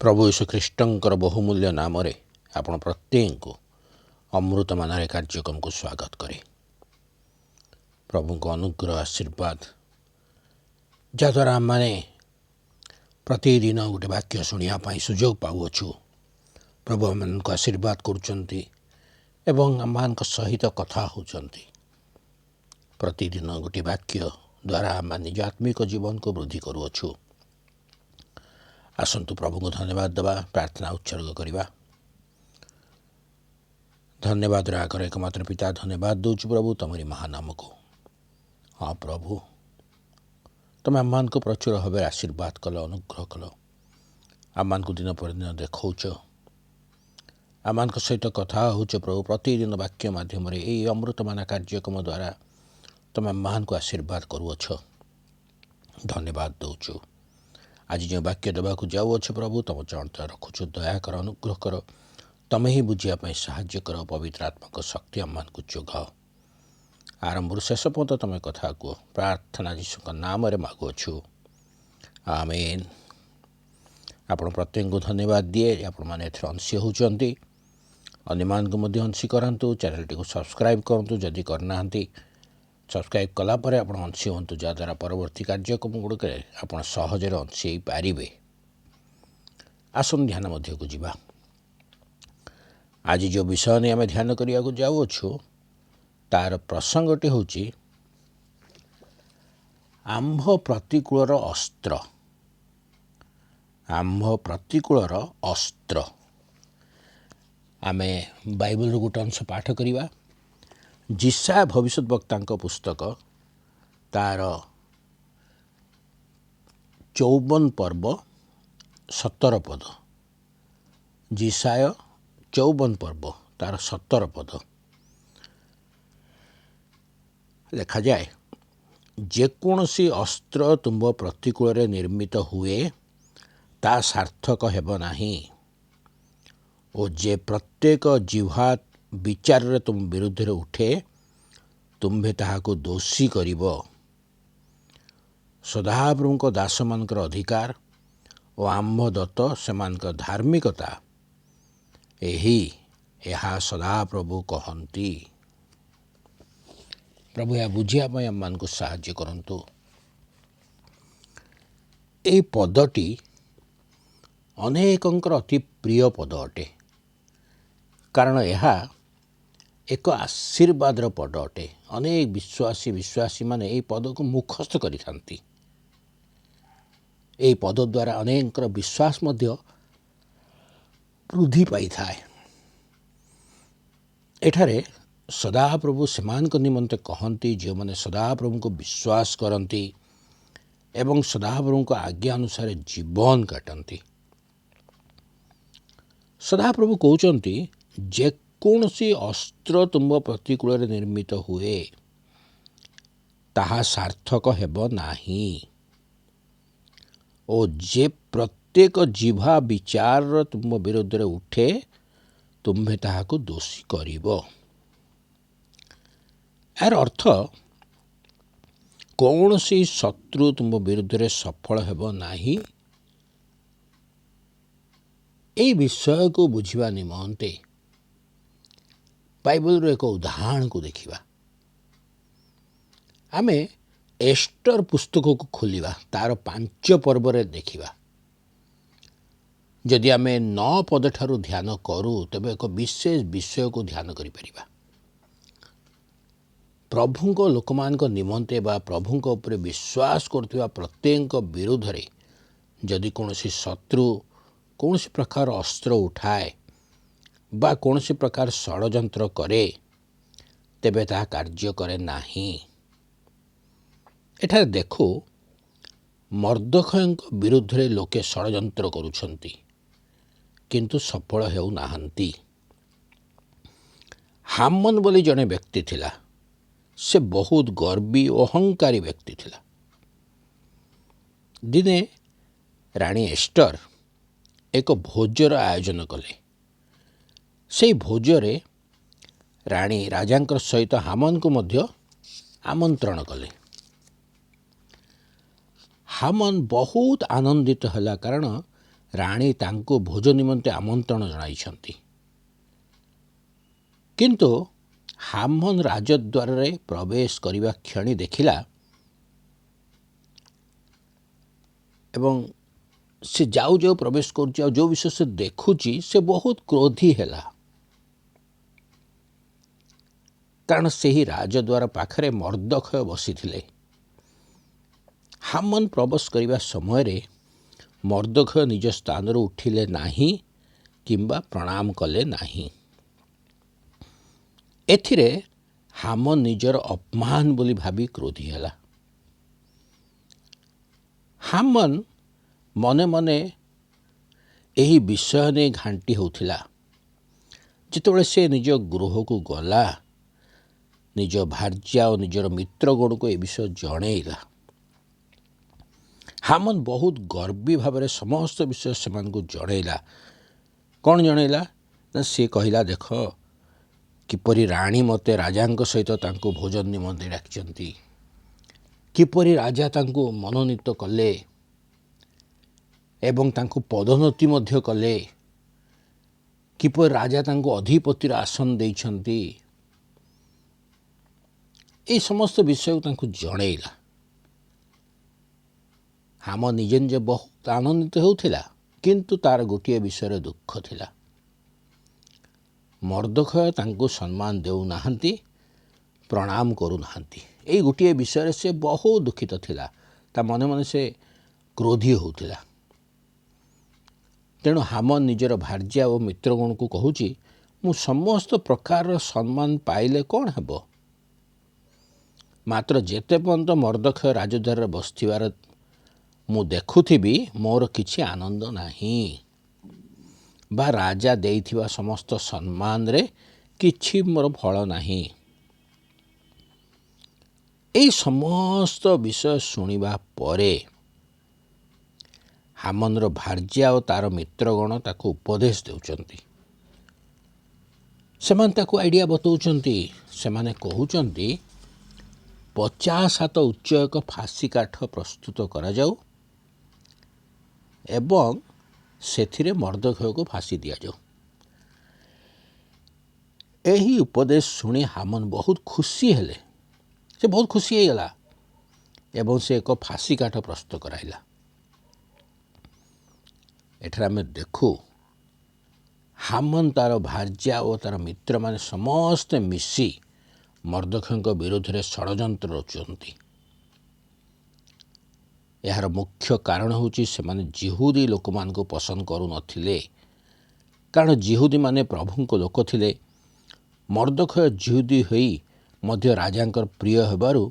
प्रभु यीशु ख्रीष्टंकर बहुमूल्य नाम आपण प्रत्येक को अमृत मानव कार्यक्रम को स्वागत करे। प्रभु को अनुग्रह आशीर्वाद जहाद्वारा आम मैंने प्रतिदिन गोटे वाक्य शुणापी सुजोग पाऊछु। प्रभु आम को आशीर्वाद करुँच आम सहित कथा होती। प्रतिदिन गोटे वाक्य द्वारा आम निज आत्मिक जीवन को वृद्धि करुछु। आसंतु प्रभु को धन्यवाद देवा, प्रार्थना उत्सर्ग करवा। धन्यवाद आकर एकमात्र पिता धन्यवाद दूच प्रभु तुमरी महानाम को। हाँ प्रभु, तुम आम को प्रचुर भाव आशीर्वाद कल, अनुग्रह कल, आम को दिन पर दिन देखौच, आम सहित कथा हो प्रभु। प्रतिदिन वाक्य मध्यम यही अमृतमान कार्यक्रम द्वारा तुम आम को आशीर्वाद करुअछ। धन्यवाद दौचु। आज जो वाक्य देवाक जाऊँच प्रभु तुम चरणता रखुच, दया कर, अनुग्रह कर, तुम ही बुझापी साहाय्य कर। पवित्र आत्मा शक्ति आम को जोगाओ। आरंभ शेष पर्यंत तुम कथा कह, प्रार्थना यीशु नाम मागुछु, आमेन। आपण प्रत्येक को धन्यवाद दिए। आपण मैंने अंशी होती अन्य अंशी करूँ। चैनल टी सब्सक्राइब करूँ जदि करना। सब्सक्राइब कलापर आप अंशी हूँ, जहाद्वारा परवर्ती कार्यक्रम गुड़िक आप सहजरे अंशी पारे। आसन ध्यान मध्य को जीवा। आज जो विषय नहीं आम ध्यान करने को जाऊँछु तार प्रसंगटी हूँ आंभ प्रतिकूलर अस्त्र। आंभ प्रतिकूलर अस्त्र। आमे बाइबल गोटे अंश पाठ करवा। जिसा भविष्यत वक्ता पुस्तक तार 54 पर्व 17 पद। जिसाय 54 पर्व तार 17 पद लिखा जाए, जेकोसी अस्त्र तुम प्रतिकूल निर्मित हुए ता सार्थक हेब नहीं, और जे प्रत्येक जिह्वा विचार रे तुम विरुद्ध रे उठे तुम्भे ताहाको दोषी करिब। सदाप्रभु को दास मानकर अधिकार और आंभ दत्त सेमानकर धार्मिकता यही यह सदाप्रभु कहती। प्रभु यह बुझापी आम मान को साहाय्य करंतु। ये पदटी अनेकंकर अति प्रिय पद अटे, कारण यह एक आशीर्वाद पद अटे। अनेक विश्वासी माने यही पद को मुखस्थ करि थांती। यही पद द्वारा अनेक विश्वास मध्य वृद्धि पाई थाए। एठारे सदाप्रभु सेमान निमंते कहती, जो मैंने सदाप्रभु को विश्वास करती एवं सदाप्रभु को आज्ञा अनुसार जीवन काटती। सदाप्रभु कहते जे कौनसी अस्त्र तुम प्रतिकूल निर्मित हुए ताहा सार्थक हेब नहीं, और जे प्रत्येक जिह्वा विचार तुम विरुद्ध रे उठे तुम्हें ताहाको दोषी करिब। यार अर्थ, कौनसी शत्रु तुम विरुद्ध रे सफल हेब नहीं। ये विषय को बुझा निमंते बाइबल एक उदाहरण को देखिबा। आमे एस्टर पुस्तक को खोलिबा, तार 5 पर्व रे देखिबा। जदि आमे 9 पद ठारू ध्यान करूँ तबे एक विशेष विषय को ध्यान करि परिबा। प्रभु को लोकमान को निमंते बा प्रभु को ऊपर विश्वास करथिबा प्रत्येक विरुद्ध रे जदि कौनसी शत्रु कौनसी प्रकार अस्त्र उठाए बा कौनसी प्रकार षड्यंत्र करे तेबे ताहा कार्य करे नाही। एठारे देखो, मर्दखय विरुद्ध रे लोके षड्यंत्र करुछंती किंतु सफल हेउ नाहंती। हामन बोली जने व्यक्ति थिला, से बहुत गर्वी और अहंकारी व्यक्ति थिला। दिने रानी एस्टर एक भोजर आयोजन कले। से भोजरे रानी राजांकर सहित हामन को मध्य आमंत्रण कले। हामन बहुत आनंदित हला, कारण ରାଣୀ ତାଙ୍କୁ ଭୋଜ ନିମନ୍ତେ ଆମନ୍ତ୍ରଣ ଜଣାଇଛନ୍ତି। କିନ୍ତୁ ହାମାନ ରାଜଦ୍ୱାରରେ ପ୍ରବେଶ କରିବା କ୍ଷଣି ଦେଖିଲା ଏବଂ ସେ ଯାଉ ଯାଉ ପ୍ରବେଶ କରୁଛି ଆଉ ଯେଉଁ ବିଷୟ ସେ ଦେଖୁଛି ସେ ବହୁତ କ୍ରୋଧୀ ହେଲା। କାରଣ ସେହି ରାଜଦ୍ୱାର ପାଖରେ ମର୍ଦ୍ଦଖୟ ବସିଥିଲେ। ହାମାନ ପ୍ରବେଶ କରିବା ସମୟରେ ମର୍ଦ୍ଦଖୟ ନିଜ ସ୍ଥାନରୁ ଉଠିଲେ ନାହିଁ କିମ୍ବା ପ୍ରଣାମ କଲେ ନାହିଁ। ଏଥିରେ ହାମାନ ନିଜର ଅପମାନ ବୋଲି ଭାବି କ୍ରୋଧୀ ହେଲା। ହାମାନ ମନେ ମନେ ଏହି ବିଷୟ ନେଇ ଘାଣ୍ଟି ହେଉଥିଲା। ଯେତେବେଳେ ସେ ନିଜ ଗୃହକୁ ଗଲା, ନିଜ ଭାର୍ଯ୍ୟା ଓ ନିଜର ମିତ୍ରଗଣକୁ ଏ ବିଷୟ ଜଣେଇଲା। ହାମାନ ବହୁତ ଗର୍ବୀ ଭାବରେ ସମସ୍ତ ବିଷୟ ସେମାନଙ୍କୁ ଜଣେଇଲା। କ'ଣ ଜଣେଇଲା ନା ସେ କହିଲା, ଦେଖ କିପରି ରାଣୀ ମୋତେ ରାଜାଙ୍କ ସହିତ ତାଙ୍କୁ ଭୋଜନ ନିମନ୍ତେ ଡାକିଛନ୍ତି, କିପରି ରାଜା ତାଙ୍କୁ ମନୋନୀତ କଲେ ଏବଂ ତାଙ୍କୁ ପଦୋନ୍ନତି ମଧ୍ୟ କଲେ, କିପରି ରାଜା ତାଙ୍କୁ ଅଧିପତିର ଆସନ ଦେଇଛନ୍ତି। এই ସମସ୍ତ ବିଷୟକୁ ତାଙ୍କୁ ଜଣେଇଲା। ହାମାନ ନିଜେ ନିଜେ ବହୁତ ଆନନ୍ଦିତ ହେଉଥିଲା, କିନ୍ତୁ ତାର ଗୋଟିଏ ବିଷୟରେ ଦୁଃଖ ଥିଲା। ମର୍ଦ୍ଦଖୟ ତାଙ୍କୁ ସମ୍ମାନ ଦେଉନାହାନ୍ତି, ପ୍ରଣାମ କରୁନାହାନ୍ତି। ଏଇ ଗୋଟିଏ ବିଷୟରେ ସେ ବହୁତ ଦୁଃଖିତ ଥିଲା। ତା ମନେ ମନେ ସେ କ୍ରୋଧୀ ହେଉଥିଲା। ତେଣୁ ହାମାନ ନିଜର ଭାର୍ଯ୍ୟା ଓ ମିତ୍ରଗଣକୁ କହୁଛି, ମୁଁ ସମସ୍ତ ପ୍ରକାରର ସମ୍ମାନ ପାଇଲେ କ'ଣ ହେବ, ମାତ୍ର ଯେତେ ପର୍ଯ୍ୟନ୍ତ ମର୍ଦ୍ଦଖୟ ରାଜଦ୍ୱାରରେ ବସିଥିବାର ମୁଁ ଦେଖୁଥିବି ମୋର କିଛି ଆନନ୍ଦ ନାହିଁ ବା ରାଜା ଦେଇଥିବା ସମସ୍ତ ସମ୍ମାନରେ କିଛି ମୋର ଫଳ ନାହିଁ। ଏହି ସମସ୍ତ ବିଷୟ ଶୁଣିବା ପରେ ହାମାନର ଭାର୍ଯ୍ୟା ଓ ତାର ମିତ୍ରଗଣ ତାକୁ ଉପଦେଶ ଦେଉଛନ୍ତି। ସେମାନେ ତାକୁ ଆଇଡ଼ିଆ ବତାଉଛନ୍ତି। ସେମାନେ କହୁଛନ୍ତି 50 ହାତ ଉଚ୍ଚ ଏକ ଫାଶୀ କାଠ ପ୍ରସ୍ତୁତ କରାଯାଉ ଏବଂ ସେଥିରେ ମର୍ଦ୍ଦଖୟକୁ ଫାଶୀ ଦିଆଯାଉ। ଏହି ଉପଦେଶ ଶୁଣି ହାମାନ ବହୁତ ଖୁସି ହେଲେ। ସେ ବହୁତ ଖୁସି ହେଇଗଲା ଏବଂ ସେ ଏକ ଫାଶୀ କାଠ ପ୍ରସ୍ତୁତ କରାଇଲା। ଏଠାରେ ଆମେ ଦେଖୁ ହାମାନ ତାର ଭାର୍ଯ୍ୟା ଓ ତାର ମିତ୍ରମାନେ ସମସ୍ତେ ମିଶି ମର୍ଦ୍ଦଖୟଙ୍କ ବିରୋଧରେ ଷଡ଼ଯନ୍ତ୍ର ରଚୁଛନ୍ତି। ଏହାର ମୁଖ୍ୟ କାରଣ ହେଉଛି ସେମାନେ ଜିହୁଦୀ ଲୋକମାନଙ୍କୁ ପସନ୍ଦ କରୁନଥିଲେ। କାରଣ ଜିହୁଦୀମାନେ ପ୍ରଭୁଙ୍କ ଲୋକ ଥିଲେ। ମର୍ଦ୍ଦଖୟ ଜିହୁଦୀ ହୋଇ ମଧ୍ୟ ରାଜାଙ୍କର ପ୍ରିୟ ହେବାରୁ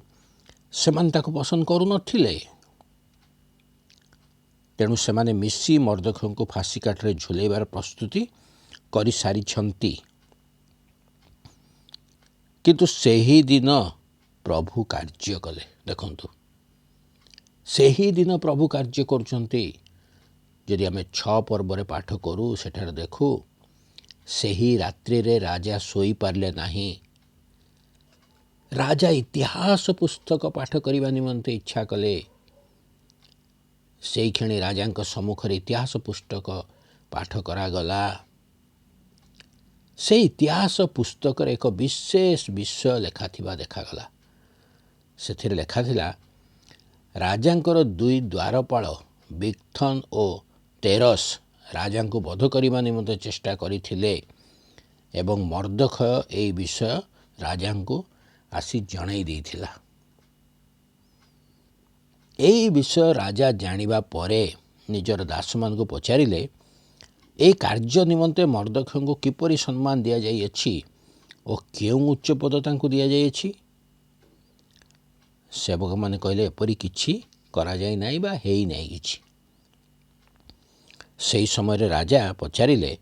ସେମାନେ ତାକୁ ପସନ୍ଦ କରୁନଥିଲେ। ତେଣୁ ସେମାନେ ମିଶି ମର୍ଦ୍ଦଖୟଙ୍କୁ ଫାଶୀ କାଠରେ ଝୁଲାଇବାର ପ୍ରସ୍ତୁତି କରିସାରିଛନ୍ତି। କିନ୍ତୁ ସେହି ଦିନ ପ୍ରଭୁ କାର୍ଯ୍ୟ କଲେ। ଦେଖନ୍ତୁ, ସେହି ଦିନ ପ୍ରଭୁ କାର୍ଯ୍ୟ କରୁଛନ୍ତି। ଯଦି ଆମେ 6 ପର୍ବରେ ପାଠ କରୁ, ସେଠାରେ ଦେଖୁ ସେହି ରାତ୍ରିରେ ରାଜା ଶୋଇପାରିଲେ ନାହିଁ। ରାଜା ଇତିହାସ ପୁସ୍ତକ ପାଠ କରିବା ନିମନ୍ତେ ଇଚ୍ଛା କଲେ। ସେଇକ୍ଷଣି ରାଜାଙ୍କ ସମ୍ମୁଖରେ ଇତିହାସ ପୁସ୍ତକ ପାଠ କରାଗଲା। ସେ ଇତିହାସ ପୁସ୍ତକରେ ଏକ ବିଶେଷ ବିଷୟ ଲେଖାଥିବା ଦେଖାଗଲା। ସେଥିରେ ଲେଖାଥିଲା, ରାଜାଙ୍କର 2 ଦ୍ୱାରପାଳ ବିଗଥନ ଓ ତେରସ ରାଜାଙ୍କୁ ବଧ କରିବା ନିମନ୍ତେ ଚେଷ୍ଟା କରିଥିଲେ ଏବଂ ମର୍ଦ୍ଦଖୟ ଏହି ବିଷୟ ରାଜାଙ୍କୁ ଆସି ଜଣାଇ ଦେଇଥିଲା। ଏହି ବିଷୟ ରାଜା ଜାଣିବା ପରେ ନିଜର ଦାସମାନଙ୍କୁ ପଚାରିଲେ, ଏହି କାର୍ଯ୍ୟ ନିମନ୍ତେ ମର୍ଦ୍ଦଖୟଙ୍କୁ କିପରି ସମ୍ମାନ ଦିଆଯାଇଅଛି ଓ କେଉଁ ଉଚ୍ଚ ପଦ ତାଙ୍କୁ ଦିଆଯାଇଅଛି? ସେବକମାନେ କହିଲେ, ଏପରି କିଛି କରାଯାଇ ନାହିଁ ବା ହେଇନାହିଁ କିଛି। ସେହି ସମୟରେ ରାଜା ପଚାରିଲେ,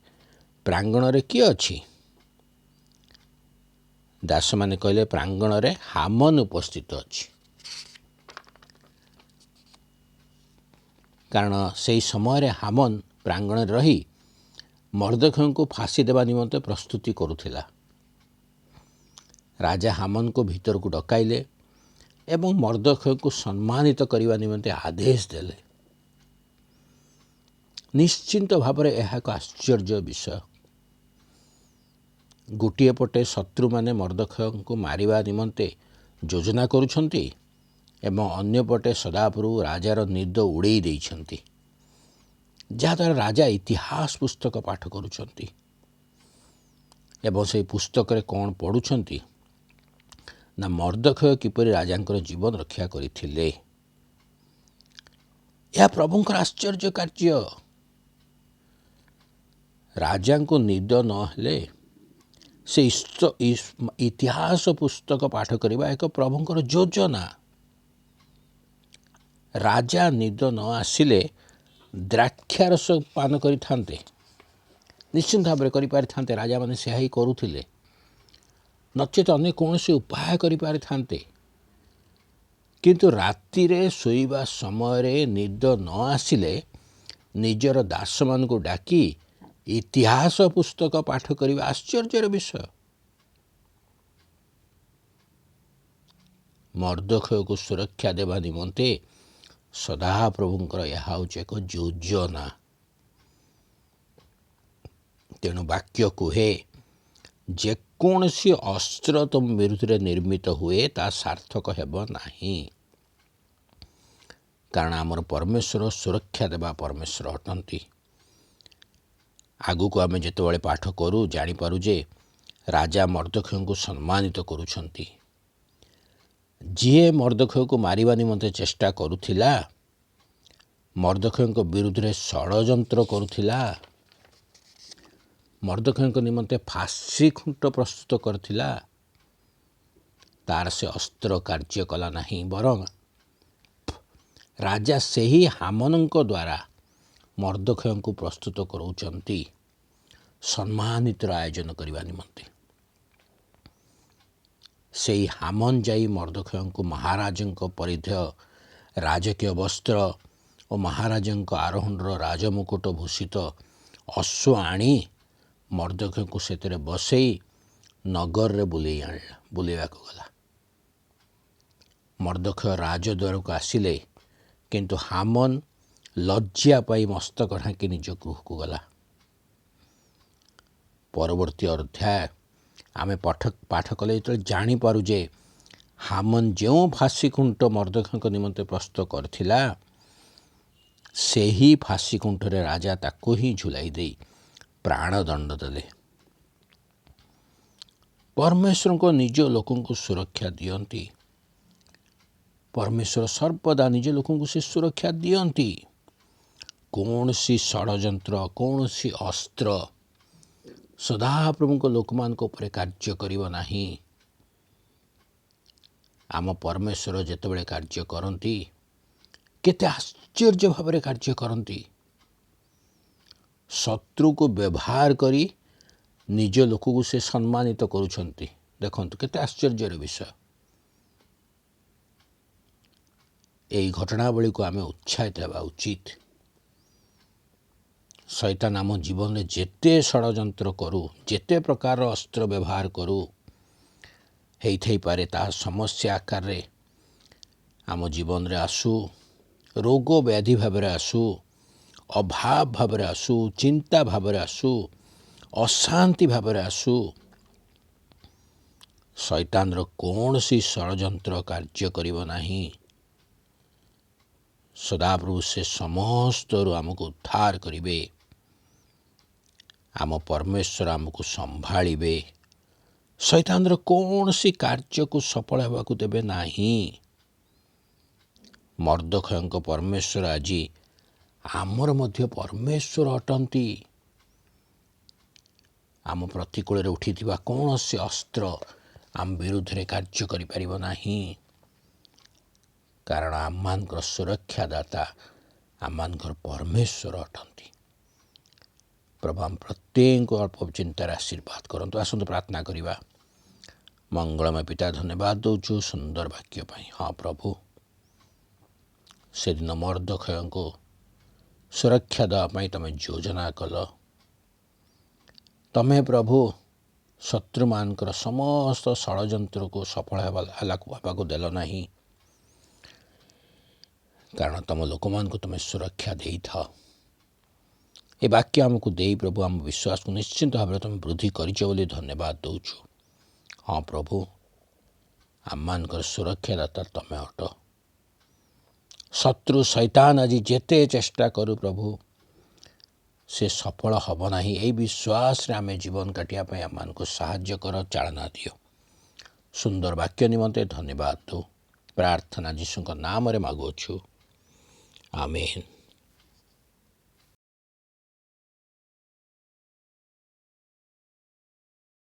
ପ୍ରାଙ୍ଗଣରେ କିଏ ଅଛି? ଦାସମାନେ କହିଲେ, ପ୍ରାଙ୍ଗଣରେ ହାମାନ ଉପସ୍ଥିତ ଅଛି। କାରଣ ସେହି ସମୟରେ ହାମାନ ପ୍ରାଙ୍ଗଣରେ ରହି ମର୍ଦ୍ଦଖୟଙ୍କୁ ଫାଶୀ ଦେବା ନିମନ୍ତେ ପ୍ରସ୍ତୁତି କରୁଥିଲା। ରାଜା ହାମାନଙ୍କୁ ଭିତରକୁ ଡକାଇଲେ ଏବଂ ମର୍ଦ୍ଦଖୟଙ୍କୁ ସମ୍ମାନିତ କରିବା ନିମନ୍ତେ ଆଦେଶ ଦେଲେ। निश्चिंत भाव में यह एक आश्चर्य विषय। गोटे पटे शत्रु माने मर्दखय को मारिबा निमंते योजना करुछंती एवं अन्य पटे सदाप्रभु राजार निद उड़े देइछंती, जहाँद्वारा राजा इतिहास पुस्तक पाठ करुछंती एवं से पुस्तक रे कौन पढ़ुछंती ना मर्दखय किपरि राजांकर जीवन रक्षा करथिले। यह प्रभुंकर आश्चर्य कार्य। राजा को निद नहेले से इतिहास पुस्तक पाठ करने एक प्रभुंकर योजना। राजा निद न आसिले द्राक्षारस पान करिथान्ते, निश्चिंत भाव करें राजा मैंने से ही करुले, नचेत अन्य कौन से उपाय करें। किंतु राति रे शोइबा समय निद न आसिले निजर दास मान को डाकी इतिहास पुस्तक पाठ करने आश्चर्यर विषय। मर्दखय को सुरक्षा देवा निमंते सदा प्रभुंकर यह हूँ एक योजना। तेणु वाक्य कहे जेकोसी अस्त्र तुम विरुद्ध निर्मित हुए ता सार्थक हेब नाही, कारण आमर परमेश्वर सुरक्षा देवा परमेश्वर अटंती। आगु को आमे जेतेबेले पाठ करू जानिपारू जे राजा मर्दखय को सम्मानित करुछंती। जी मर्दखय को मारिबा निमंते चेष्टा करुथिला, मर्दखय विरुद्ध षड्यंत्र करुथिला, मर्दखय निमंते फांसी खुंट प्रस्तुत करथिला, तार से अस्त्र कार्य कला नहीं, बरं राजा से ही हामनक द्वारा मर्दखय को प्रस्तुत करूचंती सम्मानित आयोजन करने निमंते। से हामन जाई मर्दखय को महाराज परिधेय राजकीय वस्त्र और महाराज आरोहण राजमुकुट भूषित अश्व आनी मर्दखय को से बसई नगर रे बुलेवा गला। मर्दखय राजद्वार को आसिले, किंतु हामन लज्जा पाई मस्तक ढांकी निज गृह को गला। परवर्ती अध्याय आमे पाठ कले तो जानीपारू जे हामन जो फांसी खुंट मर्दखय निमंते प्रस्तुत करथिला से ही फांसी खुंटरे राजा ताको ही झुलाई दे प्राणदंड देले। परमेश्वर को निज लोकों को सुरक्षा दियंती। परमेश्वर सर्वदा निज लोकों को से सुरक्षा दियंती। कौन सी षड्यंत्र कौन सी अस्त्र सदा प्रभु को लोक मान को ऊपर कार्य करिव नाही। आम परमेश्वर जेतेबेले कार्य करती केते आश्चर्य भाव में कार्य करती। शत्रु को व्यवहार करी निज लोक को से सम्मानित करुछंती। देखंतु केते आश्चर्यर विषय। यही घटनावली को आमे उत्साहित होगा उचित। शैतान आम जीवन में जेते षड्यंत्र करू जेते प्रकार अस्त्र व्यवहार करू हेई पारे ता समस्या आकार रे आम जीवन रे आसू, रोग व्याधि भाव में आसू, अभाव भाव में आसू, चिंता भाव में आसू, अशांति भाव में आसू। शैतान रो कौन सी षड्यंत्र कार्य करिव नाही। सदाप्रभु से समस्त आमको उद्धार करिवे। आम परमेश्वर आमको संभाळिबे। शैतान रो कौन सी कार्य को सफल होबाकू देबे नाही। मर्दखय परमेश्वर आज आमर मध्य परमेश्वर अटंती। आम प्रतिकूल उठी कौन से अस्त्र आम विरुद्ध कार्य करि परिबो नाही, कारण आम सुरक्षादाता आम परमेश्वर अटंती। प्रभु आम प्रत्येक अल्प चिंतार आशीर्वाद करंतु। आसंतु प्रार्थना करिबा। मंगलमय पिता धन्यवाद दौचु सुंदर वाक्य पाई। हाँ प्रभु, से दिन मर्दखय को सुरक्षा देवाई तमें योजना कल। तमें प्रभु शत्रु मानकर समस्त षड्यंत्र को सफल होगा देल नहीं, कारण तुम लोक मान को तुम सुरक्षा दे था। ए वाक्य आमको देई प्रभु आम विश्वास को निश्चिंत भाव तुम वृद्धि करिଛ ବୋଲି धन्यवाद दौଛୁ। हाँ प्रभु आमମାନଙ୍କର ସୁରକ୍ଷାଦାତା ତମେ ଅଟ। ଶତ୍ରୁ ଶୈତାନ ଆଜି ଯେତେ ଚେଷ୍ଟା କରୁ ପ୍ରଭୁ ସେ ସଫଳ ହେବ ନାହିଁ। ଏହି ବିଶ୍ୱାସରେ ଆମେ ଜୀବନ କାଟିବା ପାଇଁ ଆମମାନଙ୍କୁ ସାହାଯ୍ୟ କର, ଚାଳନା ଦିଅ। ସୁନ୍ଦର ବାକ୍ୟ ନିମନ୍ତେ ଧନ୍ୟବାଦ ଦଉ। ପ୍ରାର୍ଥନା ଯୀଶୁଙ୍କ ନାମରେ ମାଗୁଅଛୁ, ଆମେନ୍।